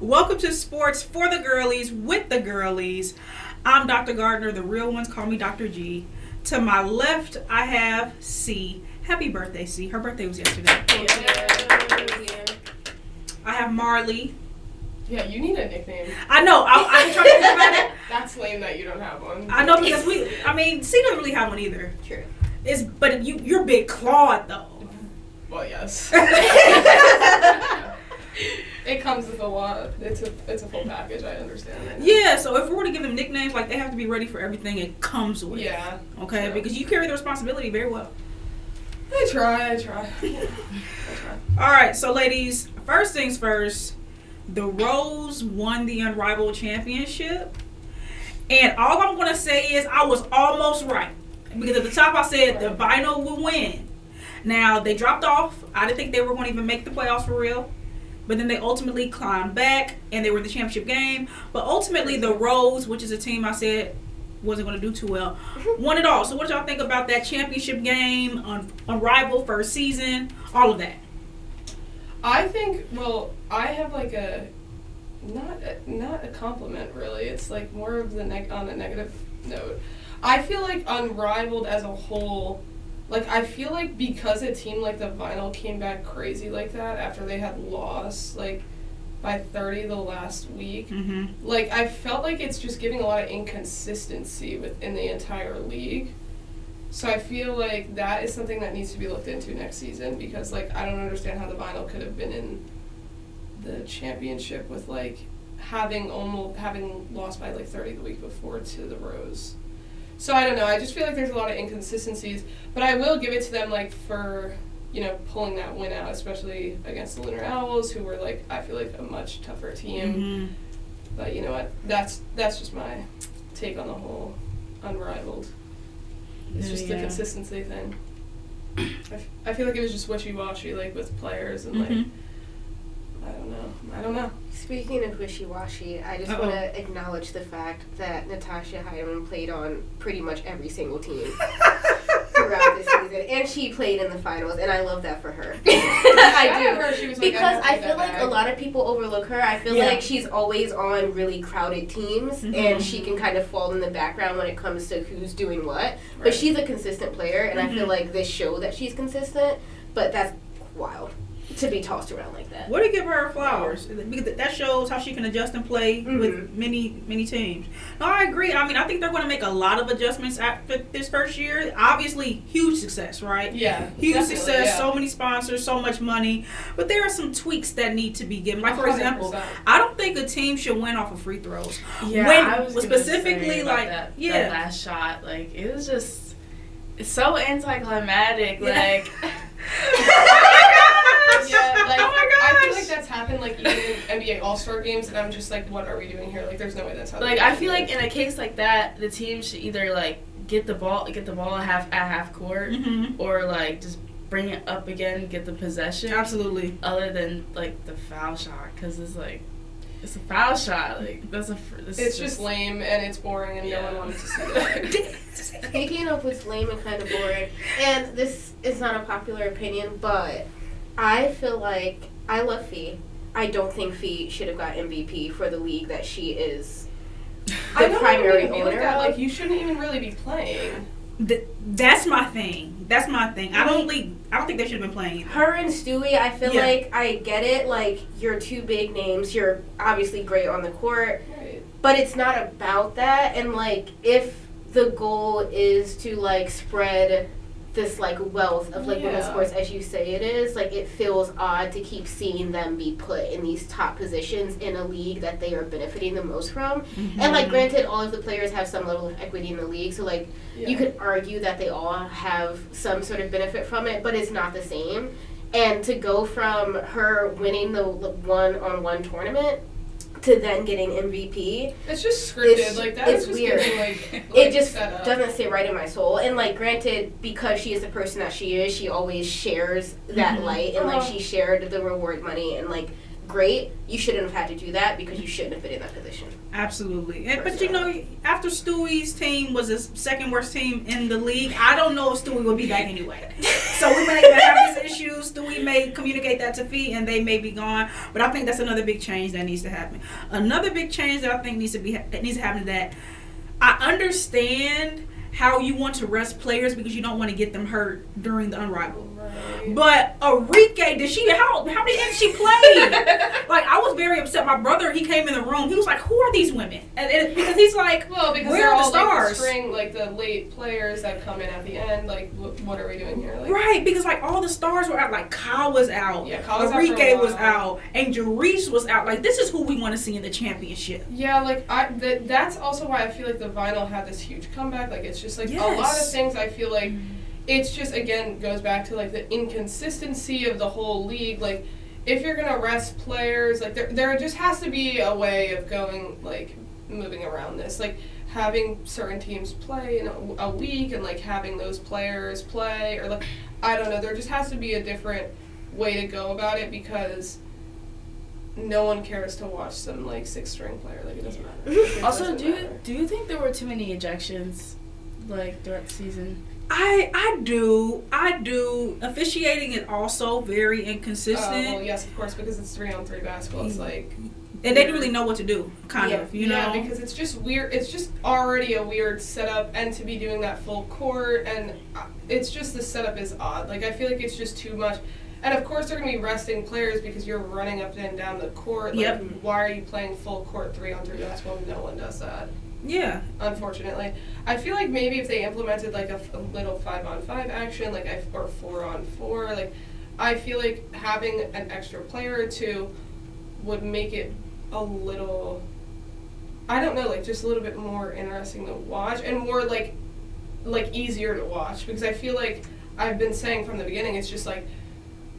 Welcome to Sports for the Girlies with the Girlies. I'm Dr. Gardner. The real ones call me Dr. G. To my left, I have C. Happy birthday, C. Her birthday was yesterday. Thank you. I have Marley. Yeah, you need a nickname. I know. I'm trying to think about it. That's lame that you don't have one. I know because C doesn't really have one either. True. But you're Big Claude though. Well, yes. It comes with a lot. It's a full package. I understand. Yeah. So if we were to give them nicknames, like they have to be ready for everything it comes with. Yeah. Okay. True. Because you carry the responsibility very well. I try. All right. So ladies, first things first. The Rose won the Unrivaled championship. And all I'm going to say is I was almost right. Because at the top I said the Vinyl would win. Now, they dropped off. I didn't think they were going to even make the playoffs for real. But then they ultimately climbed back and they were in the championship game. But ultimately, the Rose, which is a team I said wasn't going to do too well, won it all. So what y'all think about that championship game, Unrivaled first season, all of that? I think, I have like not a compliment really. It's like more of the on a negative note. I feel like Unrivaled as a whole, like I feel like because a team like the Vinyl came back crazy like that after they had lost like by 30 the last week, like I felt like it's just giving a lot of inconsistency within the entire league. So I feel like that is something that needs to be looked into next season because, like, I don't understand how the Vinyl could have been in the championship with, like, having lost by, like, 30 the week before to the Rose. So I don't know. I just feel like there's a lot of inconsistencies. But I will give it to them, like, for, pulling that win out, especially against the Lunar Owls, who were, like, I feel like a much tougher team. But you know what? That's just my take on the whole Unrivaled. It's just the consistency thing. I feel like it was just wishy-washy, like, with players and, like, I don't know. Speaking of wishy-washy, I just want to acknowledge the fact that Natasha Hyman played on pretty much every single team throughout this season. And she played in the finals, and I love that for her. I do. Because I feel like a lot of people overlook her. I feel like she's always on really crowded teams, and she can kind of fall in the background when it comes to who's doing what. Right. But she's a consistent player, and I feel like this show that she's consistent, but that's wild to be tossed around like that. What do you give her flowers? Because that shows how she can adjust and play with many teams. No, I agree. I mean, I think they're going to make a lot of adjustments after this first year. Obviously, huge success, right? Yeah. Huge success, so many sponsors, so much money. But there are some tweaks that need to be given. Like, for example, I don't think a team should win off of free throws. Yeah, I was specifically say like that last shot. Like, it was just, it's so anticlimactic. Like, yeah, like, I feel like that's happened, like, even in NBA All-Star games, and I'm just like, what are we doing here? Like, there's no way that's how. Like, I feel like in a case like that, the team should either, like, get the ball at half court, or, like, just bring it up again, get the possession. Absolutely. Other than, like, the foul shot, because it's, like, it's a foul shot. Like, it's just lame, and it's boring, and no one wanted to see that. Speaking of what's lame and kind of boring, and this is not a popular opinion, but I feel like I love Fee. I don't think Fee should have got MVP for the league that she is the primary owner like that. of. Like, you shouldn't even really be playing. That's my thing. I don't think they should have been playing. Her and Stewie, I feel like I get it. Like, you're two big names. You're obviously great on the court. Right. But it's not about that. And, like, if the goal is to, like, spread this, like, wealth of, like, women's sports as you say it is, like, it feels odd to keep seeing them be put in these top positions in a league that they are benefiting the most from. And, like, granted, all of the players have some level of equity in the league, so, like, you could argue that they all have some sort of benefit from it, but it's not the same. And to go from her winning the one-on-one tournament to then getting MVP. It's just scripted. It's just weird. Getting, it just doesn't sit right in my soul. And, like, granted, because she is the person that she is, she always shares that light. And, like, she shared the reward money and, like, great. You shouldn't have had to do that because you shouldn't have been in that position. Absolutely. But you know, after Stewie's team was the second worst team in the league, I don't know if Stewie will be back anyway. So we may have these issues. Stewie may communicate that to Fee and they may be gone. But I think that's another big change that needs to happen. Another big change that I think needs to happen is that I understand how you want to rest players because you don't want to get them hurt during the Unrivaled. Right. But Enrique, how many games she played? Like, I was very upset. My brother, he came in the room. He was like, "Who are these women?" And because he's like, because "Where they're are the all stars?" Like the string, like the late players that come in at the end. Like, what are we doing here? Like, right, because like all the stars were out. Like Kyle was out. Yeah, Kyle was Enrique out was out, and Jerice was out. Like, this is who we want to see in the championship. Yeah, like that's also why I feel like the vinyl had this huge comeback. Like, it's just like a lot of things. I feel like it's just, again, goes back to like the inconsistency of the whole league. Like, if you're gonna rest players, like there just has to be a way of going, like, moving around this, like having certain teams play in a week and like having those players play, or like, I don't know, there just has to be a different way to go about it because no one cares to watch some like 6th-string player. Like, it doesn't matter. Like, it Also, doesn't do you think there were too many ejections like throughout the season? I do. Officiating is also very inconsistent. Well, yes, of course, because it's 3-on-3 basketball. It's like, and they didn't really know what to do, kind of, you know? Yeah, because it's just weird. It's just already a weird setup, and to be doing that full court, and it's just the setup is odd. Like, I feel like it's just too much. And of course, they're going to be resting players because you're running up and down the court. Like, why are you playing full court 3-on-3 basketball? No one does that. Yeah. Unfortunately, I feel like maybe if they implemented like a little 5-on-5 action, like or 4-on-4, like, I feel like having an extra player or two would make it a little, I don't know, like just a little bit more interesting to watch and more like easier to watch, because I feel like I've been saying from the beginning, it's just like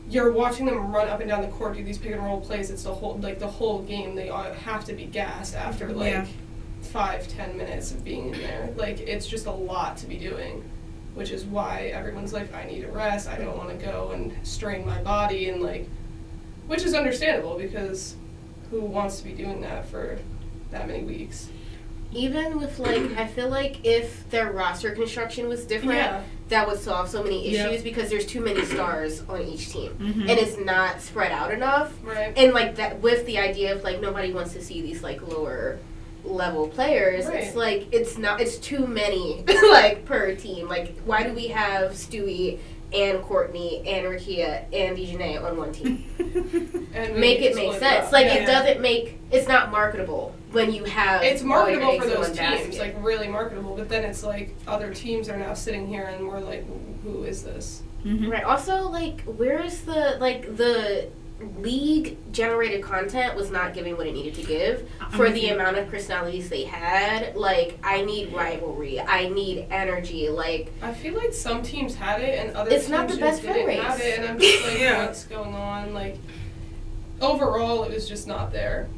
you're watching them run up and down the court, do these pick and roll plays. It's the whole game. They have to be gassed after 5-10 minutes of being in there. Like, it's just a lot to be doing, which is why everyone's like, I need a rest, I don't want to go and strain my body, and like, which is understandable because who wants to be doing that for that many weeks? Even with like, I feel like if their roster construction was different, that would solve so many issues because there's too many stars on each team, and it's not spread out enough. Right. And like that, with the idea of like nobody wants to see these like lower level players, it's like it's too many like per team. Like, why do we have Stewie and Courtney and Rakia and Dejanay on one team? And make it make sense. Like, it doesn't make, it's not marketable when you have it's marketable for those teams, basket. like really marketable, but then it's like other teams are now sitting here and we're like, who is this? Right. Also, like, where is the league generated content was not giving what it needed to give for the amount of personalities they had. Like, I need rivalry, I need energy. Like, I feel like some teams had it and other it's teams not the best didn't race. have it, and I'm just like, what's going on? Like, overall, it was just not there.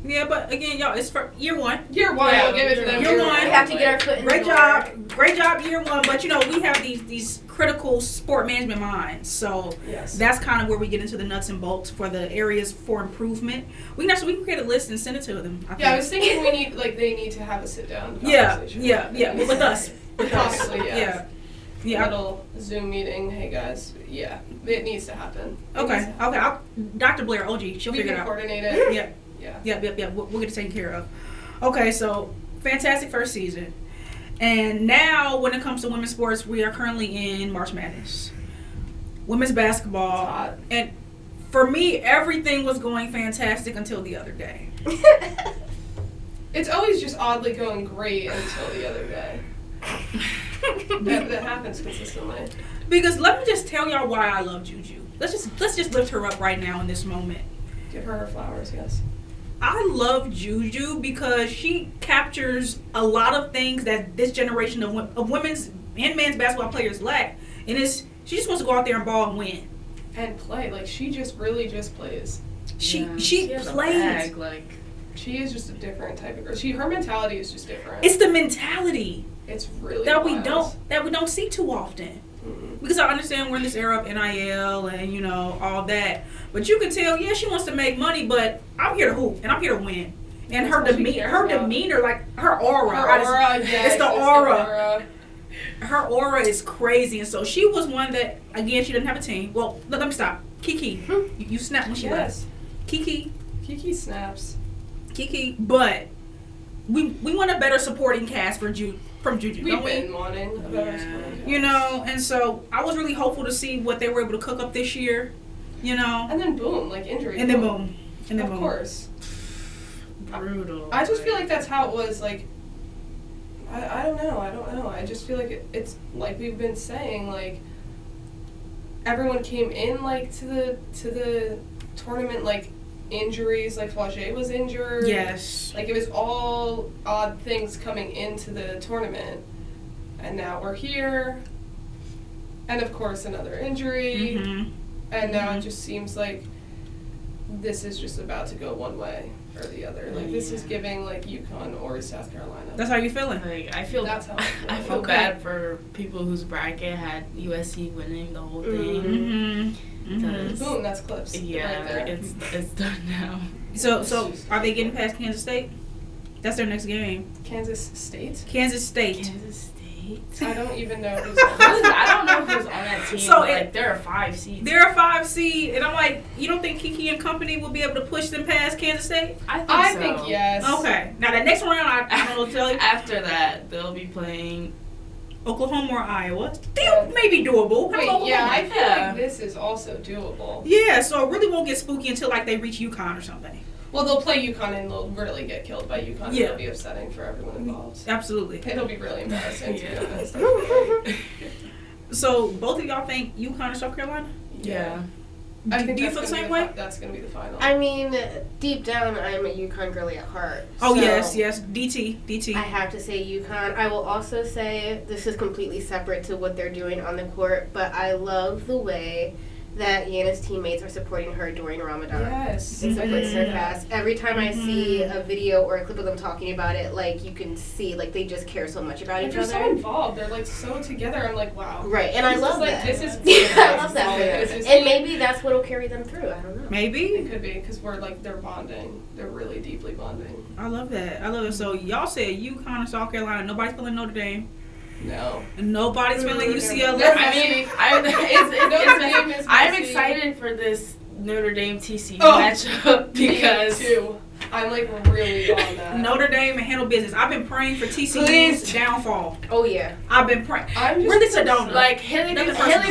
Yeah, but again, y'all, it's for year one. I'll give it to them. Year one. We have to get our foot in the door. Great job, year one. But you know, we have these critical sport management minds, so that's kind of where we get into the nuts and bolts for the areas for improvement. We can create a list and send it to them. I was thinking they need to have a sit down conversation. With us. Possibly, yeah. Little Zoom meeting. Hey guys, it needs to happen. Okay. Dr. Blair, OG, she'll figure it out. We can coordinate it. Yeah. We'll get it taken care of. Okay, so fantastic first season. And now, when it comes to women's sports, we are currently in March Madness. Women's basketball. And for me, everything was going fantastic until the other day. It's always just oddly going great until the other day. that happens consistently. Because let me just tell y'all why I love Juju. Let's just lift her up right now in this moment. Give her flowers, yes. I love Juju because she captures a lot of things that this generation of women's and men's basketball players lack. And she just wants to go out there and ball and win. And play. Like, she just really just plays. She plays. Like, she is just a different type of girl. Her mentality is just different. It's the mentality. It's really that wild. we don't see too often. Because I understand we're in this era of NIL and, you know, all that. But you can tell, yeah, she wants to make money, but I'm here to hoop and I'm here to win. And her demeanor, like her aura. It's the aura. Her aura is crazy. And so she was one that, again, she didn't have a team. Well, let me stop. Kiki. You snapped when she left. Kiki snaps. Kiki, but we want a better supporting cast from Juju. We've been wanting a better supporting cast. You know, and so I was really hopeful to see what they were able to cook up this year. You know. And then boom, like injury. And then boom. Of course. Brutal. I just feel like that's how it was. Like, I don't know. I just feel like it's like we've been saying. Like, everyone came in like to the tournament like injuries. Like Flaugier was injured. Yes. Like it was all odd things coming into the tournament, and now we're here. And of course another injury. Mm-hmm. And now it just seems like this is just about to go one way or the other. Like this is giving like UConn or South Carolina. That's how you feeling? Like I feel bad for people whose bracket had USC winning the whole thing. Boom, that's clips. Yeah, right there. it's done now. So are they getting past Kansas State? That's their next game. Kansas State. I don't even know who's I don't know who's on that team. So like they're a 5 seed. They're a 5 seed, and I'm like, you don't think Kiki and company will be able to push them past Kansas State? I think yes. Okay. Now the next round, I don't know what to tell you. After that, they'll be playing Oklahoma or Iowa. Still maybe doable. Wait, I feel like this is also doable. Yeah, so it really won't get spooky until like they reach UConn or something. Well, they'll play UConn and they'll really get killed by UConn. Yeah. It'll be upsetting for everyone involved. Absolutely. It'll be really embarrassing to be honest. So both of y'all think UConn or South Carolina? Yeah. I think do you feel the same way? That's going to be the final. I mean, deep down, I'm a UConn girly at heart. Oh, so yes. DT. I have to say UConn. I will also say this is completely separate to what they're doing on the court, but I love the way that Yana's teammates are supporting her during Ramadan. Yes. It's a good surpass. Every time I see a video or a clip of them talking about it, like, you can see, like, they just care so much about each other. They're so involved. They're, like, so together. I'm like, wow. Right, and I love that. This is I love that for them. And maybe that's what'll carry them through. I don't know. Maybe. It could be, because they're bonding. They're really deeply bonding. I love that. So y'all said UConn or South Carolina. Nobody's feeling Notre Dame. No. And nobody's feeling UCLA. I mean, I'm excited for this Notre Dame TCU matchup because I'm like really on that. Notre Dame and handle business. I've been praying for TCU's downfall. Oh yeah. I've been praying. I'm just really Sedona. Like Haley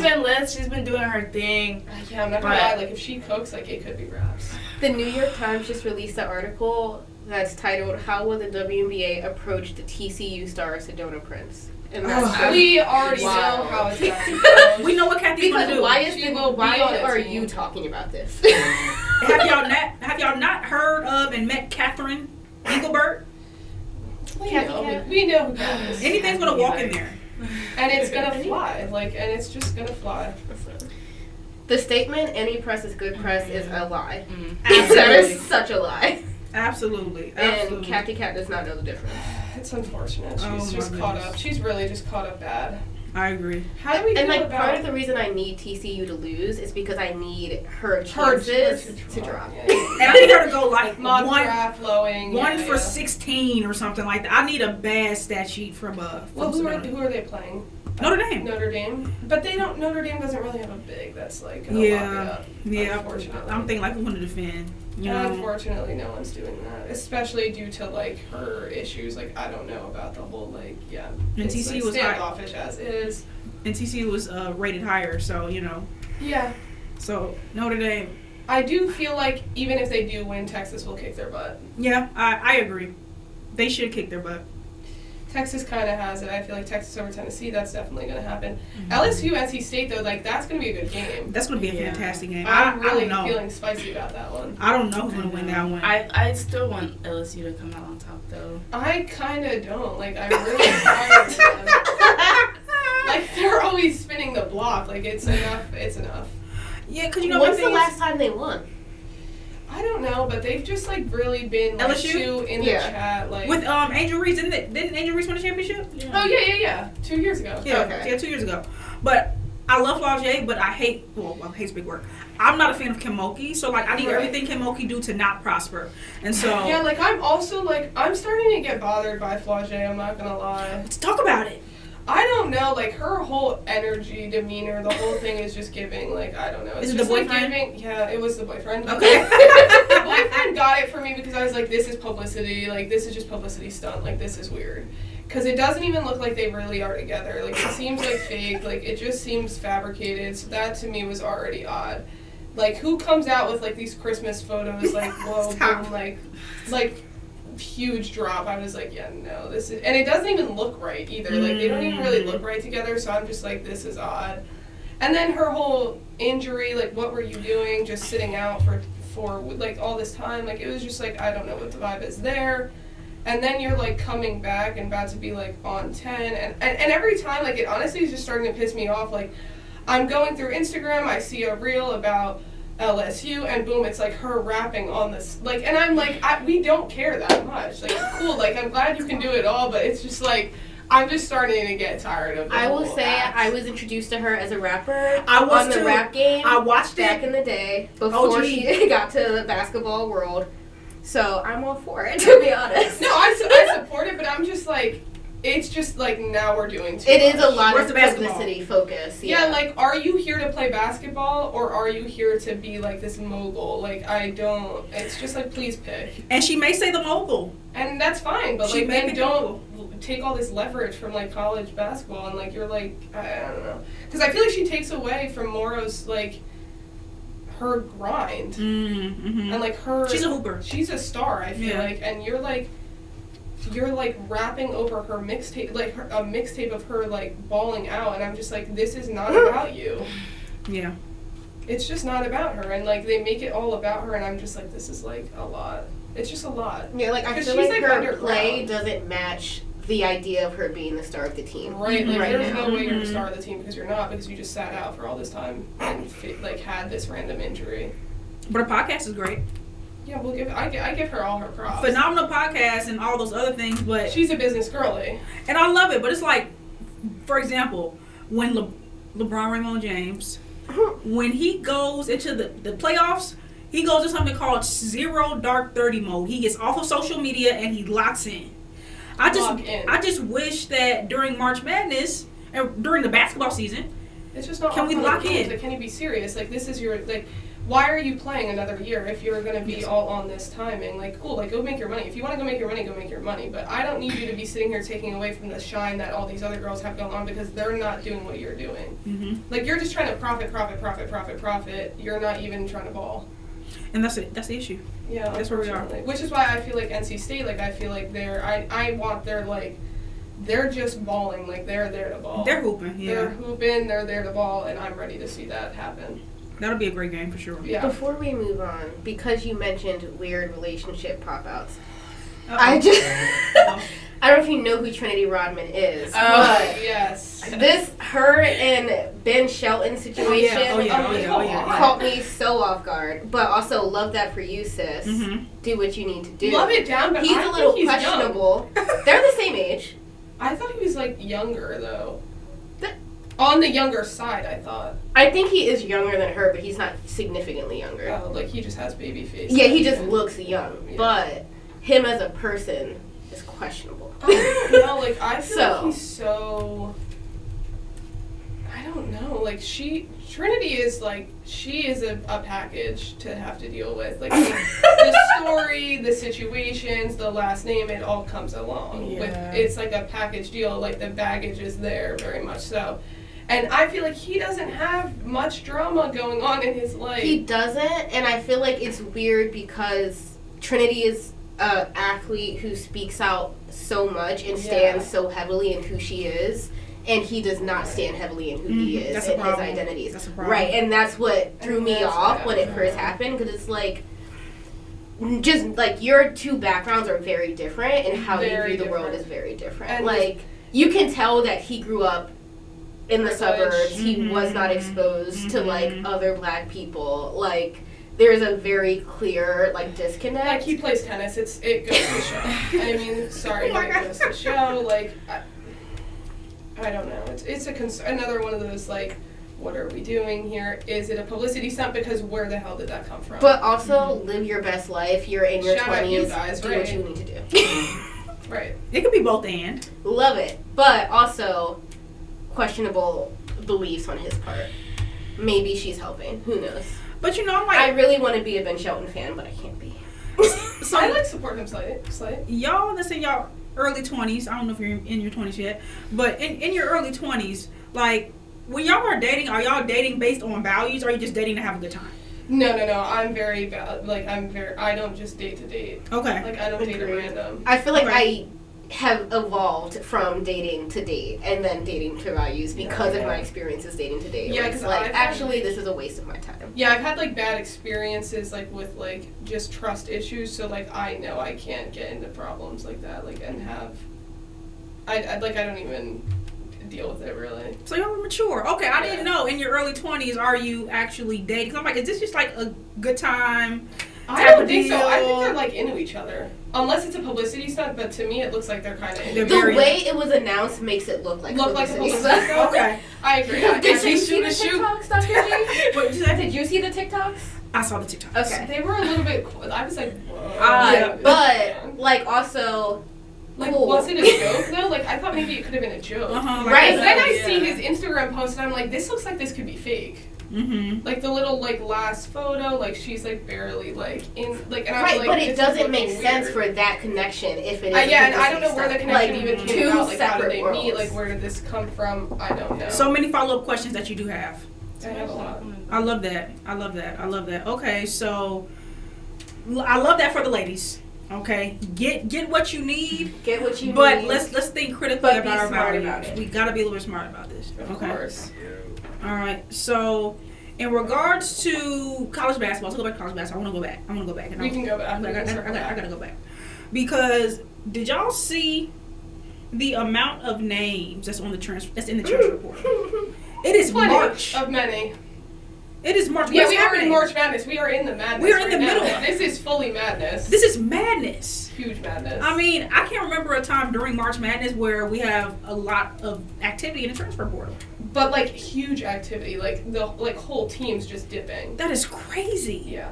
Van Lith, she's been doing her thing. Yeah, I'm not gonna lie. Like if she cooks, like it could be wraps. The New York Times just released an article that's titled "How Will the WNBA Approach the TCU Star Sedona Prince?" And that's we already know how it's going to go. We know what Kathy's going to do. Why are you talking about this? Have y'all not heard of and met Catherine Engelbert? We know who Kathy is. Anything's going to walk in there. And it's going to fly. And it's just going to fly. The statement, any press is good press, is a lie. Absolutely. That is such a lie. Absolutely. And Kathy Cat does not know the difference. It's unfortunate. She's just caught up. She's really just caught up bad. I agree. How do we feel about... part of the reason I need TCU to lose is because I need her chances to drop. Yeah. And I need her to go like one for 16 or something like that. I need a bad stat sheet from who are they playing? Notre Dame. Notre Dame. But Notre Dame doesn't really have a big that's like gonna lock it up. Yeah. Unfortunately. I'm thinking like we want to defend. You know? Unfortunately, no one's doing that, especially due to like her issues. Like I don't know about the whole And it's, TCU like, was standoffish as is. And TCU was rated higher, so you know. Yeah. So Notre Dame. I do feel like even if they do win, Texas will kick their butt. Yeah, I agree. They should kick their butt. Texas kind of has it. I feel like Texas over Tennessee, that's definitely going to happen. LSU, NC State, though, like that's going to be a good game. That's going to be a fantastic game. I'm really I don't know. feeling spicy about that one. I don't know who's going to win that one. I still want LSU to come out on top, though. I kind of don't. Like, I'm really tired of them. Like, they're always spinning the block. Like, it's enough. It's enough. Yeah, because you know when's the last time they won? I don't know, but they've just like really been like LSU in the chat like with Angel Reese. Didn't Angel Reese win the championship? Yeah. Oh yeah. 2 years ago. Yeah, 2 years ago. But I love Flau'jae, but I hate's a big word. I'm not a fan of Kim Mulkey, so like I need everything Kim Mulkey do to not prosper. And so yeah, like I'm also like I'm starting to get bothered by Flau'jae. I'm not gonna lie. let's talk about it. I don't know, like her whole energy, demeanor, the whole thing is just giving like I don't know. It's Is it just the like boyfriend? giving. Yeah, it was the boyfriend. Okay. The boyfriend got it for me because I was like, this is publicity. Like this is just publicity stunt. Like this is weird. Because it doesn't even look like they really are together. Like, it seems like fake. Like, it just seems fabricated. So that, to me, was already odd. Like, who comes out with, like, these Christmas photos, like, whoa, boom, like, huge drop. I was like, yeah, no, this is... And it doesn't even look right, either. Like, they don't even really look right together, so I'm just like, this is odd. And then her whole injury, like, what were you doing? Just sitting out for like, all this time. Like, it was just like, I don't know what the vibe is there. And then you're, like, coming back and about to be, like, on 10. And every time, like, it honestly is just starting to piss me off. Like, I'm going through Instagram, I see a reel about LSU, and boom, it's, like, her rapping on this. Like, and I'm like, we don't care that much. Like, cool, like, I'm glad you can do it all, but it's just, like, I'm just starting to get tired of it. I will say I was introduced to her as a rapper I was on the too. rap game. I watched back it in the day before she got to the basketball world. So I'm all for it, to be honest. No, I support it, but I'm just like, it's just like now we're doing too much. It is a lot Where's of the basketball? publicity focus. Yeah, like, are you here to play basketball or are you here to be like this mogul? Like, I don't. It's just like, please pick. and she may say the mogul. And that's fine, but She like may then be don't take all this leverage from like college basketball and like you're like I don't know, because I feel like she takes away from Morrow's like her grind and like her. She's a hooper. She's a star. I feel like, and you're like rapping over her mixtape, like a mixtape of her like bawling out, and I'm just like, this is not about you. Yeah. It's just not about her, and like they make it all about her, and I'm just like, this is like a lot. It's just a lot. Yeah, like I 'Cause feel she's, like like, her underground. play doesn't match the idea of her being the star of the team. Right, like right there's now. no way you're the star of the team because you're not, because you just sat out for all this time and like had this random injury. But her podcast is great. Yeah, I give her all her props. Phenomenal podcast and all those other things, but She's a business girly. and I love it. But it's like, for example, when LeBron Raymond James, when he goes into the playoffs, he goes to something called Zero Dark 30 mode. He gets off of social media and he locks in. I just wish that during March Madness and during the basketball season, It's just not. Can we lock in? Like, can you be serious? Like, this is your like. Why are you playing another year if you're going to be all on this timing? Like, cool, like, go make your money. If you want to go make your money, go make your money. But I don't need you to be sitting here taking away from the shine that all these other girls have going on because they're not doing what you're doing. mm-hmm. Like, you're just trying to profit. You're not even trying to ball. And that's it. That's the issue. Yeah, That's where we are. unfortunately. Which is why I feel like NC State, like, I feel like I want their, like, they're just balling. Like, they're there to ball. They're hooping. Yeah, They're hooping, they're there to ball, and I'm ready to see that happen. that'll be a great game for sure. Yeah. Before we move on, because you mentioned weird relationship pop-outs, Uh-oh. I don't know if you know who Trinity Rodman is, but Yes. this her and Ben Shelton situation Oh yeah. caught me so off guard. But also, love that for you, sis. Mm-hmm. Do what you need to do. Love it down, but He's I a little think he's questionable. They're the same age. I thought he was, like, younger, though. On the younger side, I thought. I think he is younger than her, but he's not significantly younger. Oh, like, he just has baby face. Yeah, he just looks young. Yeah. But him as a person is questionable. No, like, I feel So. like he's so... I don't know. Like, Trinity is, like, she is a package to have to deal with. Like, the story, the situations, the last name, it all comes along. Yeah. It's like a package deal. Like, the baggage is there, very much so. And I feel like he doesn't have much drama going on in his life. He doesn't, and I feel like it's weird because Trinity is an athlete who speaks out so much and stands so heavily in who she is, and he does not stand heavily in who he is That's a and his problem. identities. That's a problem. Right, and that's what threw me that's off what when it first happened, because it's like, just like your two backgrounds are very different, and how Very you view the world different. is very different. And like, you can tell that he grew up in the Privilege. suburbs. He was not exposed to like Mhm. other black people. Like, there's a very clear like disconnect. Like, he plays tennis. It goes to show. I mean, sorry, Oh my but it goes to show. Like, I don't know. It's another one of those, like, what are we doing here? Is it a publicity stunt? Because where the hell did that come from? But also, live your best life. You're in your Shout out 20s. you guys, do right. what you need to do. Right. It could be both and. Love it. But also, questionable beliefs on his part. Maybe she's helping. Who knows? But you know, I'm like, I really want to be a Ben Shelton fan, but I can't be. So I like support him slightly. y'all, let's say y'all early 20s. I don't know if you're in your 20s yet, but in your early 20s, like when y'all are y'all dating based on values, or are you just dating to have a good time? No. I'm very I don't just date to date. Okay. Like I don't date at random. I feel like Okay. I have evolved from dating to date and then dating to values because of my experiences dating to date. Yeah, Where it's 'cause like, I've actually, had- this is a waste of my time. Yeah, I've had like bad experiences like with like just trust issues, so like I know I can't get into problems like that, like and have I don't even deal with it really. So y'all are mature. Okay, I Yeah. didn't know. In your early 20s, are you actually dating? 'Cause I'm like, is this just like a good time? I type don't of think so. I think deal? they're like into each other. Unless it's a publicity stunt, but to me it looks like they're kind of They're The very- way it was announced makes it look like a publicity stunt. Okay. I agree. Did you see shoot the a shoot. TikToks, Dr. G? What did you say? Did you see the TikToks? I saw the TikToks. Okay. They were a little bit. I was like, whoa. Yeah. But, like, also, Like, cool. was it a joke though? Like, I thought maybe it could have been a joke. Uh-huh. Right. Because then I Yeah. see his Instagram post and I'm like, this looks like this could be fake. Mm-hmm. Like the little like last photo, like she's like barely like in like. And I was right, like, but this it is doesn't looking make sense weird. for that connection if it is. Yeah, and I don't know where the connection like, even came two about. Like, how separate did they worlds. meet? Like, where did this come from? I don't know. So many follow-up questions that you do have. I have a lot. I love that. Okay, so I love that for the ladies. Okay, get what you need, Get what you but need. let's think critically But be about our smart values. about it. We gotta be a little bit smart about this. Of Okay. course. All right. So, in regards to college basketball, let's go back to college basketball. I want to go back. And We can go back. I gotta go back because did y'all see the amount of names that's in the transfer portal? It is Plenty March. of many. It is March. Yeah, What's we are in happening? March Madness. We are in the madness. We are in the right now. middle. This is fully madness. This is madness. Huge madness. I mean, I can't remember a time during March Madness where we have a lot of activity in the transfer portal. But like huge activity, like the whole team's just dipping. That is crazy. Yeah.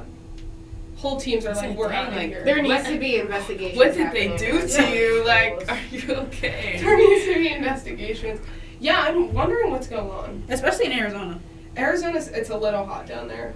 Whole teams are like, we're out of here. There needs to be investigations. What did they happening. do to you? Like, are you okay? There needs to be investigations. Yeah, I'm wondering what's going on. Especially in Arizona. Arizona's, it's a little hot down there.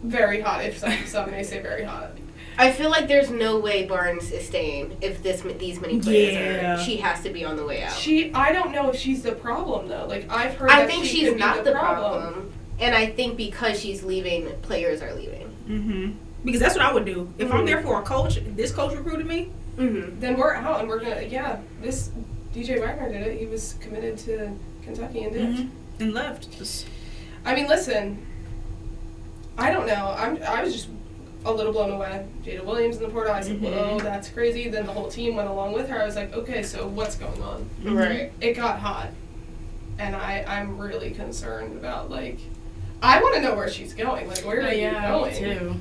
Very hot, if some may say very hot. I feel like there's no way Barnes is staying if these many players Yeah. are. She has to be on the way out. I don't know if she's the problem though. Like I've heard I that think she she's could be not the problem. And I think because she's leaving, players are leaving. Mm-hmm. Because that's what I would do. If I'm there for a coach, this coach recruited me. Mm-hmm. Then we're out and we're gonna, this DJ Wagner did it. He was committed to Kentucky and dipped. And left. Just- I mean, listen, I don't know. I was just a little blown away. Jada Williams in the portal. I said, whoa, that's crazy. Then the whole team went along with her. I was like, okay, so what's going on? Right. It got hot. And I'm really concerned about, like, I want to know where she's going. Like, where are you going? Too.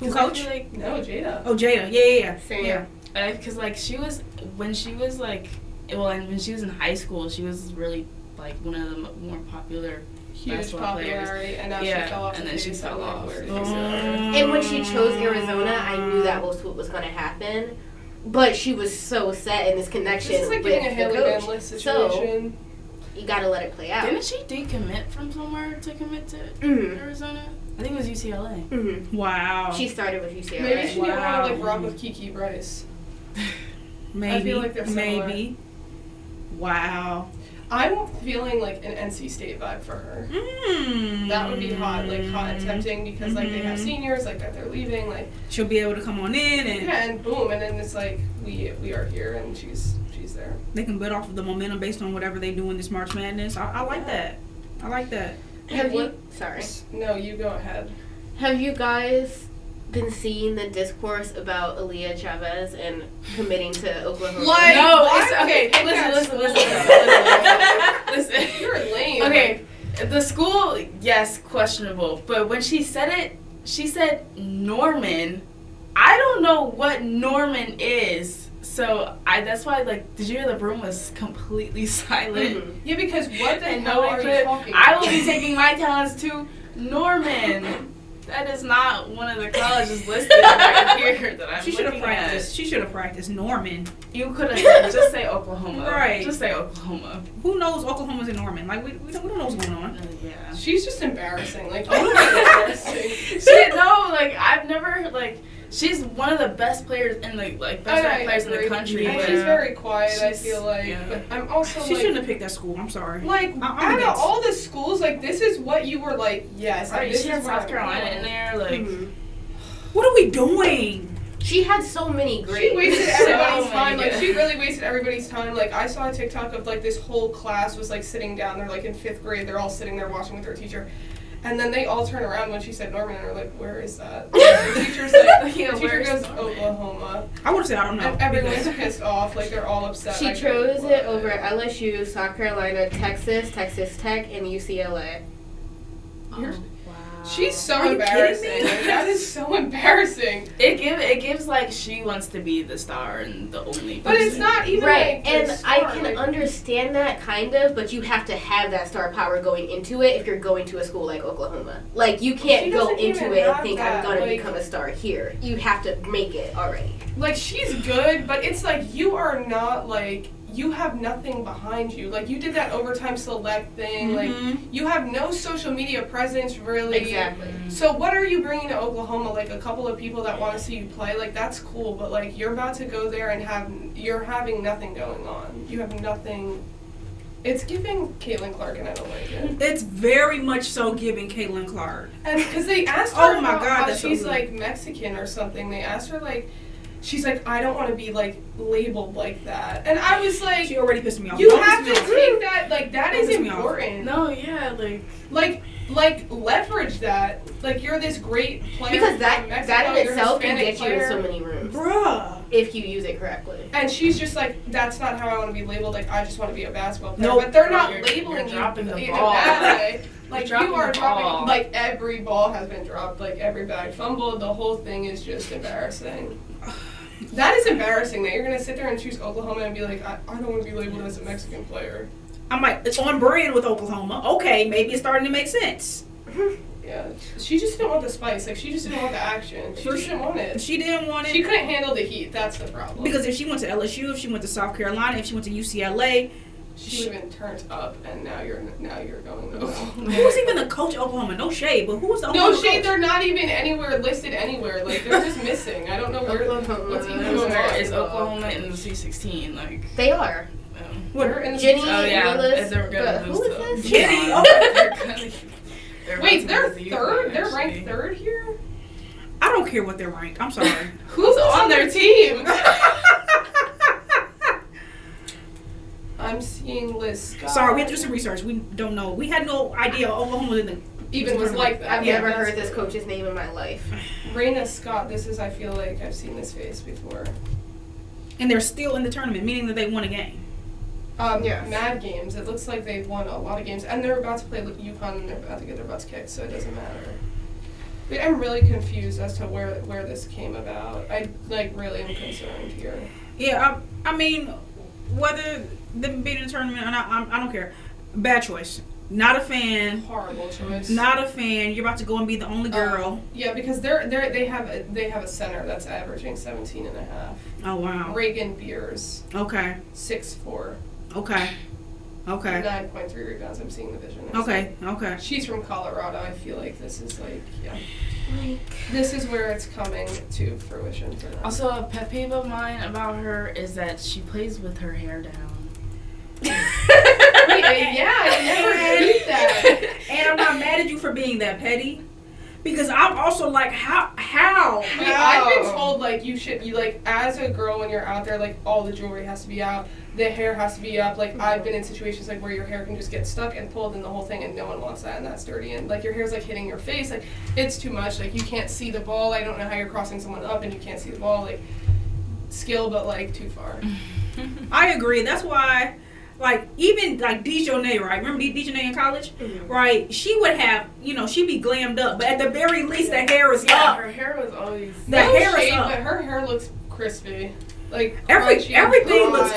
Who, coach? No, Jada. Oh, Jada. Yeah. Same. Yeah. Because like when she was in high school, she was really like one of the more popular Huge basketball players. popularity, and now she Yeah, fell off. and the then she face. fell I'm like, off. where did she Oh. go? And when she chose Arizona, I knew that was what was going to happen. But she was so set in this connection This is like with getting a the Haley coach. Van Lith So situation. you got to let it play out. Didn't she decommit from somewhere to commit to Mhm. Arizona? I think it was UCLA. Mm-hmm. Wow. She started with UCLA. Maybe she didn't want to like Wow. rock with Kiki Bryce. Maybe. I feel like they're similar. Maybe. Wow. I'm feeling like an NC State vibe for her. That would be hot and tempting because like they have seniors like that they're leaving like She'll be able to come on in and yeah, and boom, and then it's like we are here and she's there. they can build off of the momentum based on whatever they do in this March Madness. I like that. I like that. Have you? Sorry. No, you go ahead. Have you guys been seeing the discourse about Aaliyah Chavez and committing to Oklahoma? Like- No, What? it's okay. Pick Listen, that listen. You're lame. Okay, the school, yes, questionable. But when she said it, she said Norman. I don't know what Norman is. So that's why, like, did you hear the room was completely silent? Mhm. Yeah, because what the And hell nobody are could. you talking I about? will be taking my talents to Norman. That is not one of the colleges listed right here that I'm She should have looking at. practiced. She should have practiced Norman. You could have just say Oklahoma. Right. Just say Oklahoma. Who knows Oklahoma's in Norman? Like, we don't know what's going on. Yeah. She's just embarrassing. Like, you're embarrassing. I've never, like, she's one of the best players in the, like, best ranked players in the country. Yeah. And but she's very quiet, I she's- feel like. yeah. But I'm also She like, shouldn't have picked that school. I'm sorry. like, I'm out of against- all the schools, like, this is what you were like, yes. Right, this she is had where South I'm Carolina going. in there, like, Mhm. What are we doing? She had so many great. She wasted So everybody's time. many Like, she really wasted everybody's time. Like, I saw a TikTok of, like, this whole class was, like, sitting down. They're, like, in 5th grade. They're all sitting there watching with their teacher. And then they all turn around when she said Norman, and they're like, where is that? The teacher's like, Yeah, the teacher where's goes, Norman? Oklahoma. I would have said I don't know. And everyone's because- pissed off. Like, they're all upset. She I chose get it over LSU, South Carolina, Texas, Texas Tech, and UCLA. You're- wow. She's so Are you kidding embarrassing. me? Like, that is so embarrassing. It gives like she wants to be the star and the only. But it's person. not even Right, like and the I star, can like, understand that kind of, but you have to have that star power going into it if you're going to a school like Oklahoma. Like, you She can't go doesn't into even it and have think that, I'm gonna like- become a star here. You have to make it already. Like, she's good, but it's like you are not like you have nothing behind you. Like, you did that overtime select thing. Like, Mhm. you have no social media presence really. Exactly. So what are you bringing to Oklahoma? Like, a couple of people that want to see you play. Like, that's cool, but like you're about to go there and you're having nothing going on. You have nothing. It's giving Caitlin Clark, and I don't like it. It's very much so giving Caitlin Clark. And because they asked her Oh my about God, how that's so she's good. like Mexican or something. They asked her like, she's like, I don't want to be like labeled like that. And I was like, She already pissed me off. you Don't have piss to me off. take that, like, that Don't is piss me off. important. No, yeah, Like leverage that. Like, you're this great player Because from that Mexico, in you're a itself can Hispanic get you in player. so many rooms Bruh. if you use it correctly. And she's just like, that's not how I want to be labeled. Like, I just want to be a basketball player. Nope. But they're not You're labeling you dropping the in ball. a bad way. Like, dropping you are the ball. dropping, like, every ball has been dropped. Like, every bag fumbled. The whole thing is just embarrassing. That is embarrassing that you're going to sit there and choose Oklahoma and be like, I don't want to be labeled as a Mexican player. I'm like, it's on brand with Oklahoma. Okay, maybe it's starting to make sense. Yeah. She just didn't want the spice. Like, she just didn't want the action. She just didn't want it. She didn't want it. She couldn't handle the heat. That's the problem. Because if she went to LSU, if she went to South Carolina, if she went to UCLA, she would have been turned up, and now you're going to Oklahoma. who was even the coach of Oklahoma? No shade, but who was the No Oklahoma shade, coach? they're not even anywhere listed anywhere. Like, they're just missing. I don't know where Oklahoma. what's even Who's going there? on. is Oklahoma in the C16? Like, They are. They're in the Jenny, oh yeah, Willis, they're gonna but lose who to is this? Jenny, UConn. okay. They're Wait, about to they're lose to third? UConn, They're actually. ranked third here? I don't care what they're ranked. I'm sorry. Who's on their team? I'm seeing Liz Scott. Sorry, we have to do some research. We don't know. We had no idea Oklahoma was in the. Even was like that. I've Yeah, never that's heard this good. coach's name in my life. Raina Scott, this is, I feel like I've seen this face before. And they're still in the tournament, meaning that they won a game. Yes. Mad games. It looks like they've won a lot of games. And they're about to play UConn and they're about to get their butts kicked, so it doesn't matter. But I'm really confused as to where this came about. I, like, really am concerned here. Yeah, I mean, whether them being in the tournament or not, I don't care. Bad choice. Not a fan. Horrible choice. Not a fan. You're about to go and be the only girl. Yeah, because they have a center that's averaging 17 and a half. Oh wow. Reagan Beers, Okay. 6'4", Okay. Okay. 9.3 rebounds. I'm seeing the vision. Okay. Okay. She's from Colorado. I feel like this is like, yeah. This is where it's coming to fruition for them. Also, a pet peeve of mine about her is that she plays with her hair down. Wait, yeah, I never did that. And I'm not mad at you for being that petty, because I'm also like, how? Wait, I've been told like you like as a girl when you're out there, like all the jewelry has to be out, the hair has to be up. Like I've been in situations like where your hair can just get stuck and pulled in the whole thing, and no one wants that, and that's dirty. And like your hair's like hitting your face, like it's too much. Like you can't see the ball. I don't know how you're crossing someone up and you can't see the ball. Like skill, but like too far. I agree. That's why, like, even like Dejounte, right? Remember Dejounte in college, right? She would have, she'd be glammed up, but at the very least, the hair is Yeah, up. her hair was always. The No hair is shade, up. but her hair looks crispy. Like everything looks.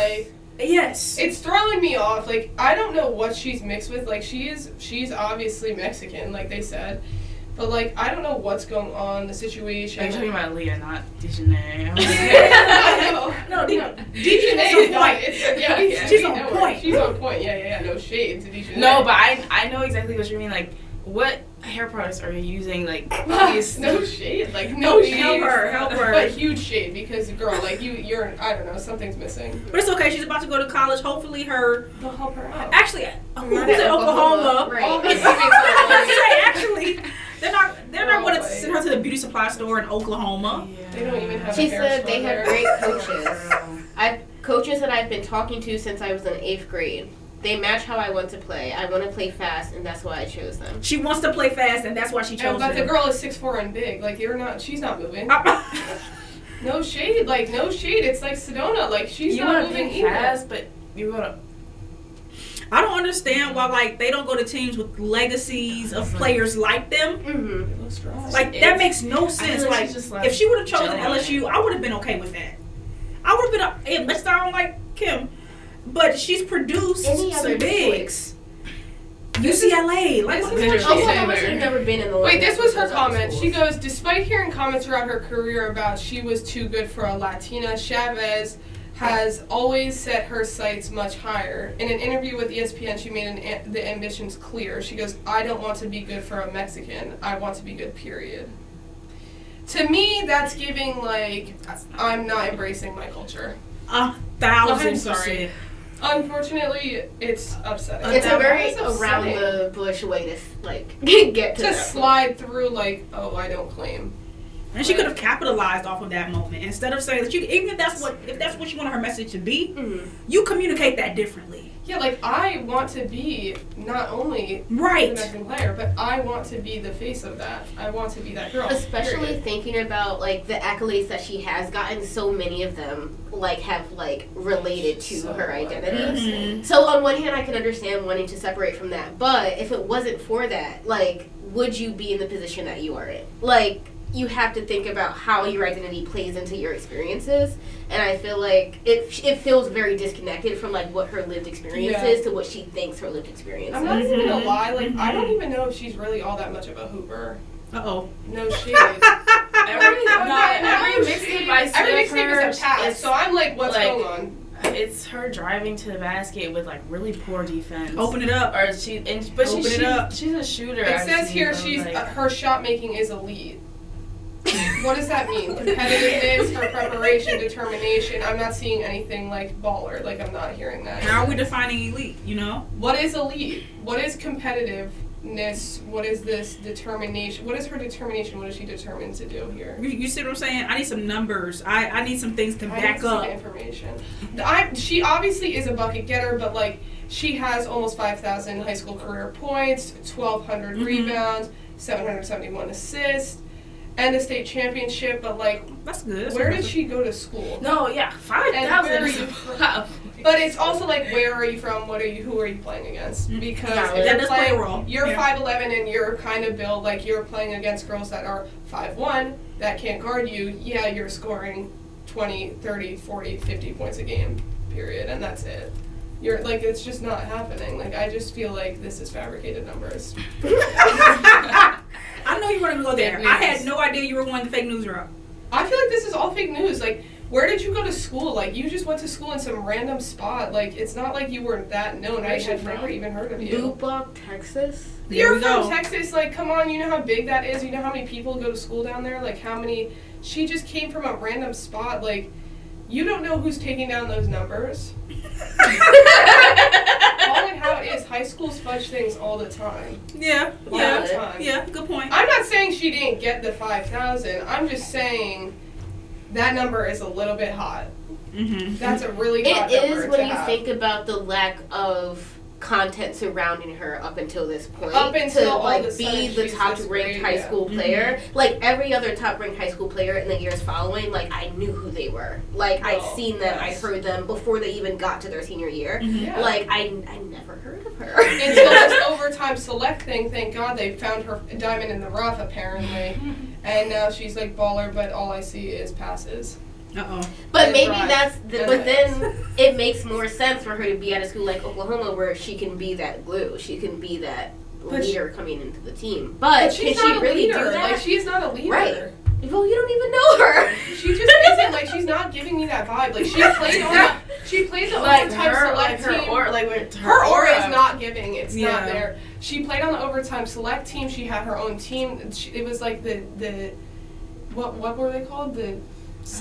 Yes. It's throwing me off. Like, I don't know what she's mixed with. Like, she's obviously Mexican, like they said. But, like, I don't know what's going on, the situation. You're talking about Leah, not Dejanay. No, Dejanay's on point. Yeah, she's on point. She's on point. Yeah. No shade to Dejanay. No, but I know exactly what you mean. Like, what hair products are you using? Like, please. No shade. Like, no shade. Help her. But huge shade because, girl, like, you're, I don't know, something's missing. But it's okay. She's about to go to college. Hopefully they'll help her out. Actually, who's in Oklahoma? Right. Actually, they're not going to send her to the beauty supply store in Oklahoma. Yeah. They don't even have She a hair said they salon have there. great coaches that I've been talking to since I was in 8th grade. They match how I want to play. I want to play fast, and that's why I chose them. She wants to play fast, and that's why she chose But them. the girl is 6'4" and big. Like, she's not moving. No shade. Like, no shade. It's like Sedona. Like, she's not moving either. Fast, but you wanna. I don't understand why, like, they don't go to teams with legacies of players like them. Mm-hmm. It looks strong. Like, that makes no sense. like Like, she's just, like, if she would have chosen gelling. LSU, I would have been okay with that. I would have been, let's not like Kim. But she's produced Any other some bigs. UCLA. Like, This what is the what hell? she said. Oklahoma should have never been in the Wait, this was her Olympics. comment. She goes, despite hearing comments throughout her career about she was too good for a Latina, Chavez has always set her sights much higher. In an interview with ESPN, she made the ambitions clear. She goes, I don't want to be good for a Mexican. I want to be good, period. To me, that's giving, like, I'm not embracing my culture. 1,000%. Unfortunately, it's upsetting. It's a very It's upsetting. around the bush way to like get to To that slide through, like, oh, I don't claim. And she could have capitalized off of that moment instead of saying that even if that's what you want her message to be, you communicate that differently. Yeah, like, I want to be not only Right. the Mexican player, but I want to be the face of that. I want to be that girl. Especially period. thinking about like the accolades that she has gotten, so many of them like have like related to So her identity. embarrassing. So on one hand, I can understand wanting to separate from that, but if it wasn't for that, like, would you be in the position that you are in? Like, you have to think about how your identity plays into your experiences, and I feel like it feels very disconnected from like what her lived experience is to what she thinks her lived experience I'm is. not even gonna lie, like, I don't even know if she's really all that much of a hooper. Uh-oh. No shade. Every No mixtape shade. I see Every of mixtape her, is a pass, it's so I'm like, what's like- going on? It's her driving to the basket with like really poor defense. Open it up. But Open it up. she's a shooter. It I've says seen, here but she's like, her shot making is elite. What does that mean? Competitiveness, her preparation, determination. I'm not seeing anything like baller. Like, I'm not hearing that. How are we defining elite, you know? What is elite? What is competitiveness? What is this determination? What is her determination? What is she determined to do here? You see what I'm saying? I need some numbers. I need some things to I back need to see up. the information. She obviously is a bucket getter, but like, she has almost 5,000 high school career points, 1,200 rebounds, 771 assists, and a state championship. But like, That's good. That's where did impressive. she go to school? no, yeah, 5,000. Wow. But it's also like, where are you from? Who are you playing against? Because Yeah, if that you're does play a playing, role. you're Yeah. 5'11" and you're kind of built like you're playing against girls that are 5'1" that can't guard you. Yeah, you're scoring 20, 30, 40, 50 points a game, period, and that's it. You're like, it's just not happening. Like, I just feel like this is fabricated numbers. I know you were going to go there. Fake I news. had no idea you were going the fake news route. I feel like this is all fake news. Like, where did you go to school? Like, you just went to school in some random spot. Like, it's not like you were that known. I had never even heard of you. Lubbock, Texas. There You're we from go. Texas. Like, come on. You know how big that is? You know how many people go to school down there? Like, how many... She just came from a random spot. Like, you don't know who's taking down those numbers. Call it how it is. High schools fudge things all the time. Yeah. All Yeah. the time. Yeah. Good point. I'm not saying she didn't get the 5,000. I'm just saying that number is a little bit hot. Mm-hmm. That's a really hot It number is when to you have. think about the lack of content surrounding her up until this point. Up until to all like of a be sudden the she's top this ranked great, high yeah. school player. Like every other top ranked high school player in the years following, like I knew who they were. Like I'd Oh, seen them, yes. I'd heard them before they even got to their senior year. Yeah. Like I never heard of her. Until this overtime select thing, thank God they found her diamond in the rough apparently. And now she's like baller, but all I see is passes. But maybe but then it makes more sense for her to be at a school like Oklahoma where she can be that glue. She can be that leader coming into the team. But can she really do that? Like, she's not a leader. Right. Well, you don't even know her. She just isn't. Like, she's not giving me that vibe. Like, she played the overtime select team. Her aura is not giving. It's not there. She played on the overtime select team. She had her own team. It was like the what were they called?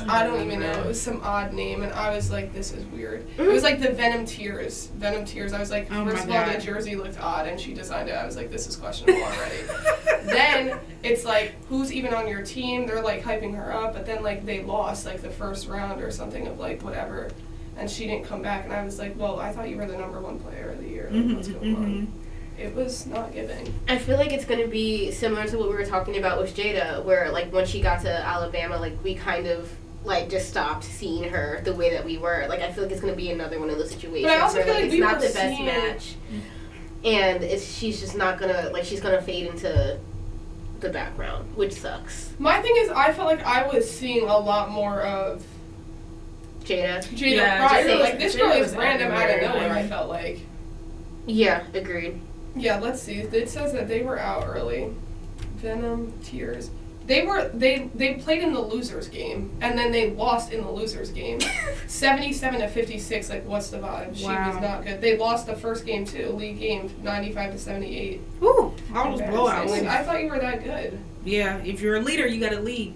I don't even know. It was some odd name, and I was like, this is weird. It was like the Venom Tears. I was like, first of all, the jersey looked odd, and she designed it. I was like, this is questionable already. Then it's like, who's even on your team? They're like hyping her up, but then like they lost like the first round or something of like whatever, and she didn't come back, and I was like, well, I thought you were the #1 player of the year. Like, what's going on? It was not giving. I feel like it's going to be similar to what we were talking about with Jada, where, like, when she got to Alabama, like, we kind of, like, just stopped seeing her the way that we were. Like, I feel like it's going to be another one of those situations but I also where, feel like, it's we not the best match. And she's just not going to, like, she's going to fade into the background, which sucks. My thing is, I felt like I was seeing a lot more of Jada prior. Like, this girl is random out of nowhere, I felt like. Yeah, agreed. Yeah, let's see. It says that they were out early. Venom Tears. They played in the losers game, and then they lost in the losers game. 77-56. Like, what's the vibe? She was not good. They lost the first game too, league game, 95-78. Ooh, all those blowouts. Like, I thought you were that good. Yeah, if you're a leader, you got to lead.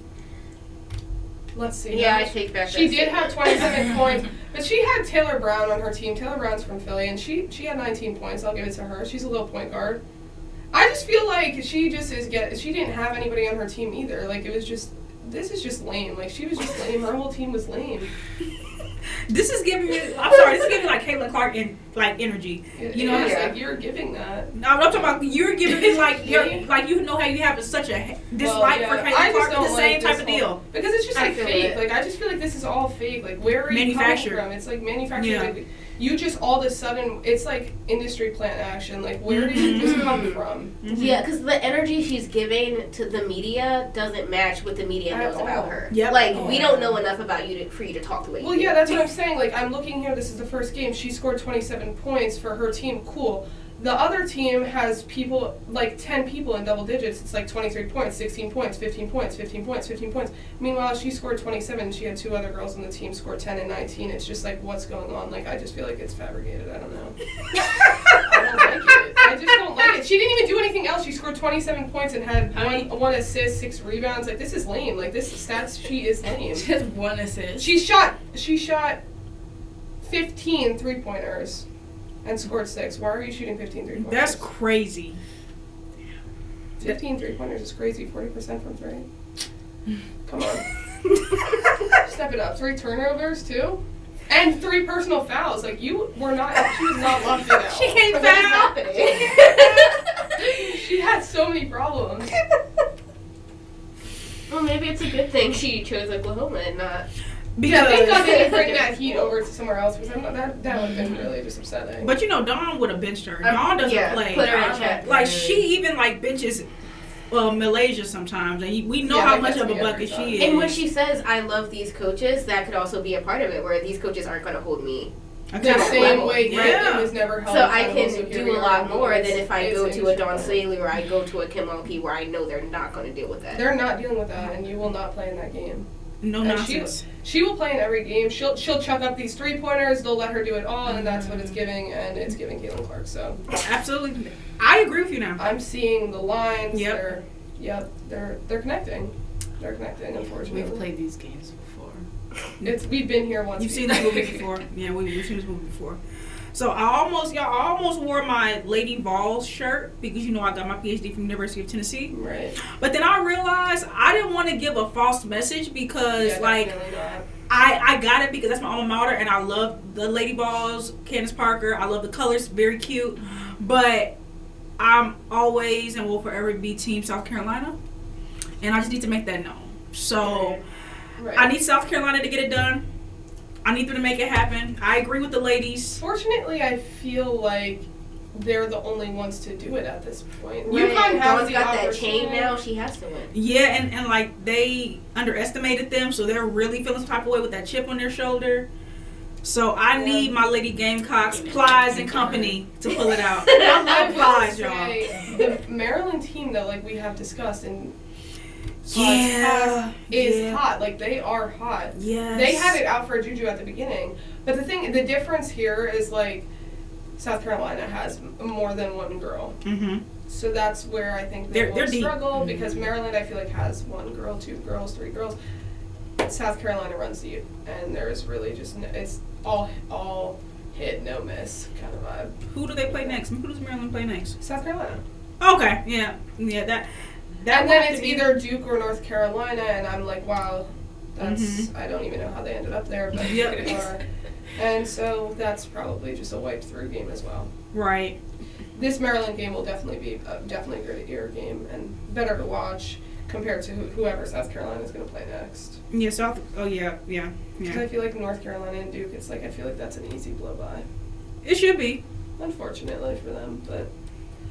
Let's see. Yeah, I take back that She did have 27 points, but she had Taylor Brown on her team. Taylor Brown's from Philly, and she had 19 points. I'll give it to her. She's a little point guard. I just feel like she didn't have anybody on her team either. Like, it was just, this is just lame. Like, she was just lame. Her whole team was lame. This is giving me like Caitlin Clark energy. You know, it's like you're giving that. No, I'm talking about you're giving me like you know how you have such a dislike for Caitlin Clark. The same type of deal. Because it's just like fake. Like, I just feel like this is all fake. Like, where are you coming from? It's like manufactured. Yeah. Like, you just all of a sudden, it's like industry plant action. Like, where did you just come from? Yeah, because the energy she's giving to the media doesn't match what the media knows about her. Yep. Like, we don't know enough about you for you to talk the way you do. Yeah, that's what I'm saying. Like, I'm looking here. This is the first game. She scored 27 points for her team. Cool. The other team has people, like 10 people in double digits. It's like 23 points, 16 points, 15 points, 15 points, 15 points. Meanwhile, she scored 27. She had 2 other girls on the team score 10 and 19. It's just like, what's going on? Like, I just feel like it's fabricated. I don't know. I don't like it. I just don't like it. She didn't even do anything else. She scored 27 points and had one assist, 6 rebounds. Like, this is lame. Like, this stats sheet is lame. She has 1 assist. She shot 15 3-pointers. And scored 6. Why are you shooting 15 3-pointers? That's crazy. 15 3-pointers is crazy. 40% from 3. Come on. Step it up. 3 turnovers, too? And 3 personal fouls. Like, she was not locked in out. She can't foul. She had so many problems. Well, maybe it's a good thing she chose Oklahoma and not... Because thank God they didn't bring that heat over to somewhere else, because that would have been really just upsetting. But you know, Dawn would have benched her. Dawn doesn't play. Put her in check. Like, she even like benches Malaysia sometimes, and we know how much of a bucket she is. And when she says, "I love these coaches," that could also be a part of it, where these coaches aren't going to hold me. The same way, yeah. It was never held. So I can do a lot more than if I go to a Dawn Staley or I go to a Kim Mulkey, where I know they're not going to deal with that. They're not dealing with that, and you will not play in that game. No nonsense. She will play in every game. She'll chuck up these 3-pointers. They'll let her do it all, and that's what it's giving. And it's giving Caitlin Clark. So absolutely, I agree with you now. I'm seeing the lines. Yep. They're connecting. They're connecting. Unfortunately, We've played these games before. We've been here once. You've seen this movie before. Yeah, we've seen this movie before. So I almost wore my Lady Vols shirt because you know I got my PhD from University of Tennessee. Right. But then I realized I didn't want to give a false message because I got it because that's my alma mater and I love the Lady Vols, Candace Parker. I love the colors, very cute. But I'm always and will forever be Team South Carolina, and I just need to make that known. So I need South Carolina to get it done. I need them to make it happen. I agree with the ladies. Fortunately, I feel like they're the only ones to do it at this point. Right. UConn has Dawn's the got that chain opportunity. now. She has to win. Yeah, and like they underestimated them, so they're really feeling some type of way with that chip on their shoulder. So I need my Lady Gamecocks, Plies and company to pull it out. I love Plies, y'all. The Maryland team, though, like we have discussed, and Yeah, is hot. Like they are hot. Yes. They had it out for Juju at the beginning, but the difference here is like South Carolina has more than one girl. Mm-hmm. So that's where I think they They're will deep. struggle because Maryland, I feel like, has one girl, two girls, three girls. South Carolina runs deep, and there's really just it's all hit, no miss kind of vibe. Who do they play next? Who does Maryland play next? South Carolina. Okay, yeah, that And then it's either Duke or North Carolina, and I'm like, wow, that's I don't even know how they ended up there, but Yep. they are. And so that's probably just a wiped through game as well. right. This Maryland game will definitely be definitely a great year game and better to watch compared to whoever South Carolina is going to play next. Yeah, yeah. Because I feel like North Carolina and Duke, it's like I feel like that's an easy blow by. It should be. Unfortunately for them, but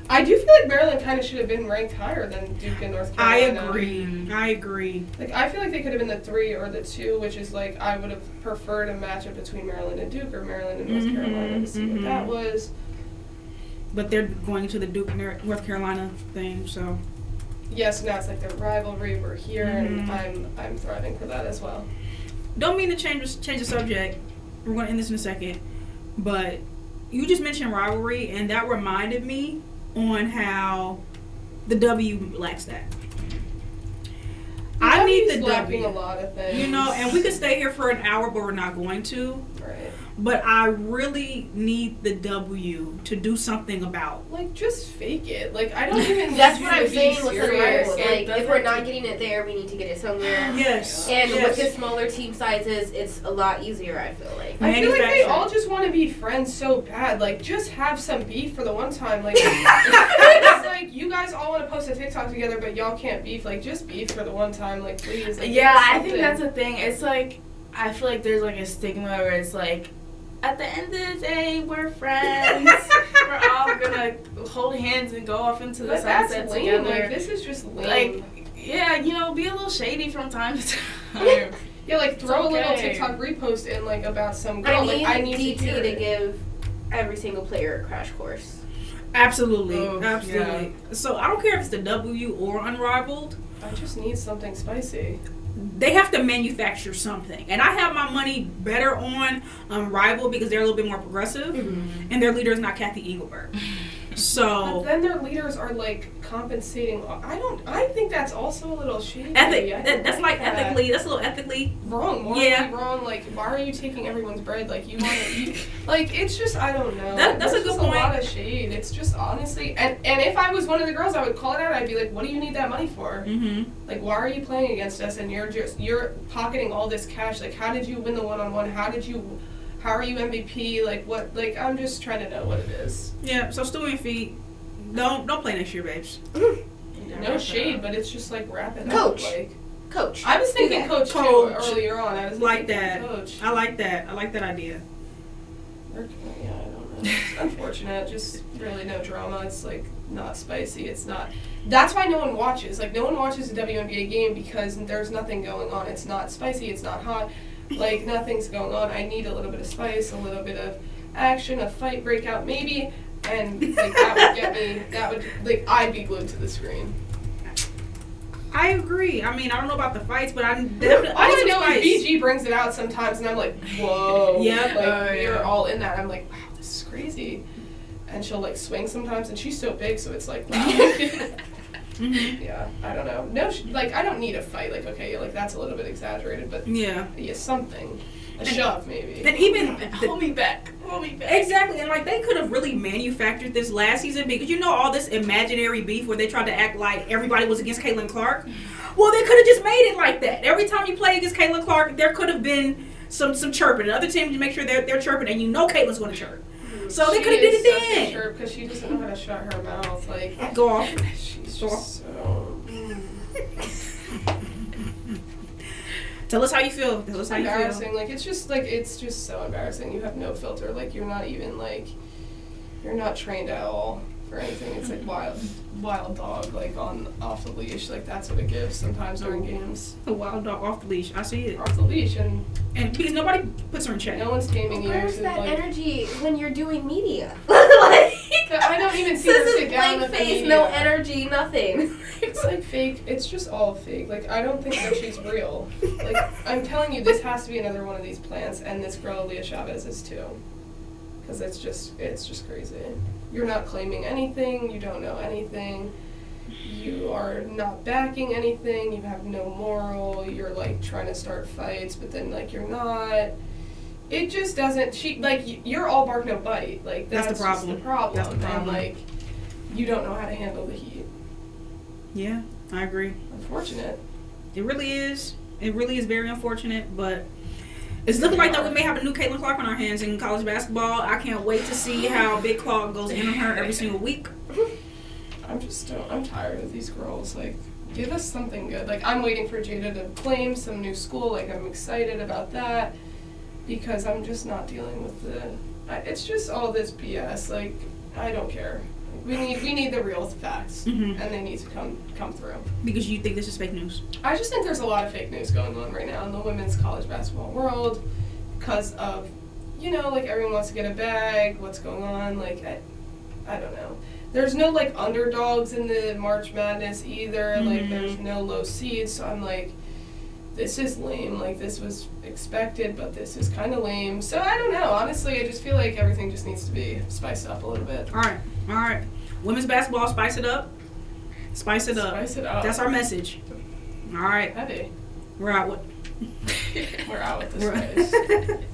I do feel like Maryland kind of should have been ranked higher than Duke and North Carolina. I agree. Like I feel like they could have been the 3 or the 2, which is like I would have preferred a matchup between Maryland and Duke or Maryland and North Carolina to see what that was. But they're going to the Duke North Carolina thing, so. Yes, now it's like their rivalry. We're here, and I'm thriving for that as well. Don't mean to change the subject. We're going to end this in a second, but you just mentioned rivalry, and that reminded me on how the W lacks that. I need the lacking W. a lot of things. You know, and we could stay here for an hour, but we're not going to. Right. But I really need the W to do something about. Like, just fake it. Like, I don't even. That's need what you I'm to saying be with serious. Unrivaled. Like, if we're not getting it there, we need to get it somewhere. Yes. And yes. with the smaller team sizes, it's a lot easier, I feel like. I feel like they Manufactured. all just want to be friends so bad. Like, just have some beef for the one time. Like, it's like you guys all want to post a TikTok together, but y'all can't beef. Like, just beef for the one time. Like, please. Like, Yeah, do I think something. that's the thing. It's like, I feel like there's like a stigma where it's like, at the end of the day, we're friends. We're all gonna hold hands and go off into the But that's sunset lame. together. Like, this is just lame. Like, yeah, you know, be a little shady from time to time. Yeah, like throw a little okay. TikTok repost in like about some girl. I need to DT hear to it. give every single player a crash course. Absolutely. Oh, Absolutely. So I don't care if it's the W or Unrivaled. I just need something spicy. They have to manufacture something. And I have my money better on Unrivaled because they're a little bit more progressive. And their leader is not Kathy Engelbert. But So then their leaders are like compensating. I think that's also a little shady. that's like ethically, that's a little ethically wrong. Morally wrong. Like, why are you taking everyone's bread? Like, you want to eat. Like, it's just, I don't know. That's a There's good just point. a lot of shade. It's just honestly, and if I was one of the girls, I would call it out. I'd be like, what do you need that money for? Like, why are you playing against us? And you're pocketing all this cash. Like, how did you win the one-on-one? How are you MVP? Like, what? Like, I'm just trying to know what it is. Yeah, so Stewie and Feet, don't play next year, babes. No shade, but it's just like wrap it Coach. up. Like, Coach. I was thinking Do that. coach too earlier on. I was Like thinking that. coach. I like that. I like that idea. Yeah, I don't know. It's unfortunate. Just really no drama. It's like not spicy. It's not. That's why no one watches. Like, no one watches a WNBA game because there's nothing going on. It's not spicy. It's not hot. Like, nothing's going on. I need a little bit of spice, a little bit of action, a fight breakout maybe, and like that would get me. That would like I'd be glued to the screen. I agree. I mean, I don't know about the fights, but I definitely. All I need some know is spice. BG brings it out sometimes, and I'm like, whoa. Yeah. Like, you're all in that. I'm like, wow, this is crazy. And she'll, like, swing sometimes, and she's so big, so it's like, wow. Yeah, I don't know. No, like, I don't need a fight. Like, okay, like, that's a little bit exaggerated, but Yeah. Something. A shove, maybe. And even Hold me back. Hold me back. exactly, and like they could have really manufactured this last season because you know all this imaginary beef where they tried to act like everybody was against Caitlin Clark. Well, they could have just made it like that. Every time you play against Caitlin Clark, there could have been some chirping. And other teams, you make sure they're chirping, and you know Caitlin's going to chirp. So they could have did it then. Because she doesn't know how to shut her mouth. Like, Go off. she's Go off. just so. Tell us how you feel. Tell us how you Embarrassing. feel. Like, it's just so embarrassing. You have no filter. Like, you're not even like. you're not trained at all for anything. It's like wild dog, like off the leash. Like that's what it gives sometimes during games. A wild dog off the leash. I see it. Off the leash, and because nobody puts her in check. no one's taming you. Where's So, that like, energy when you're doing media? Like, I don't even see this her is sit down blank with the face, media. no energy, nothing. It's like fake. It's just all fake. Like I don't think that she's real. Like I'm telling you, this has to be another one of these plants, and this girl Leah Chavez is too. Because it's just crazy. You're not claiming anything. You don't know anything. You are not backing anything. You have no moral. You're like trying to start fights, but then like you're not. It just doesn't. You're all bark no bite. Like that's the problem. Just the problem. That's the problem. And like you don't know how to handle the heat. Yeah, I agree. Unfortunate. It really is. It really is very unfortunate, but it's looking like that we may have a new Caitlin Clark on our hands in college basketball. I can't wait to see how Big Claw goes in on her every single week. I'm tired of these girls. Like, give us something good. Like, I'm waiting for Jada to claim some new school. Like, I'm excited about that because I'm just not dealing with it's just all this BS. Like, I don't care. We need the real facts, and they need to come through. Because you think this is fake news. I just think there's a lot of fake news going on right now in the women's college basketball world because of, like everyone wants to get a bag, what's going on, like, I don't know. There's no, like, underdogs in the March Madness either, like, there's no low seeds, so I'm like, this is lame, like, this was expected, but this is kind of lame. So I don't know, honestly, I just feel like everything just needs to be spiced up a little bit. All right. Women's basketball, spice it up. Spice it up. Spice it up. That's our message. All right. Heavy. We're out with We're out with this place.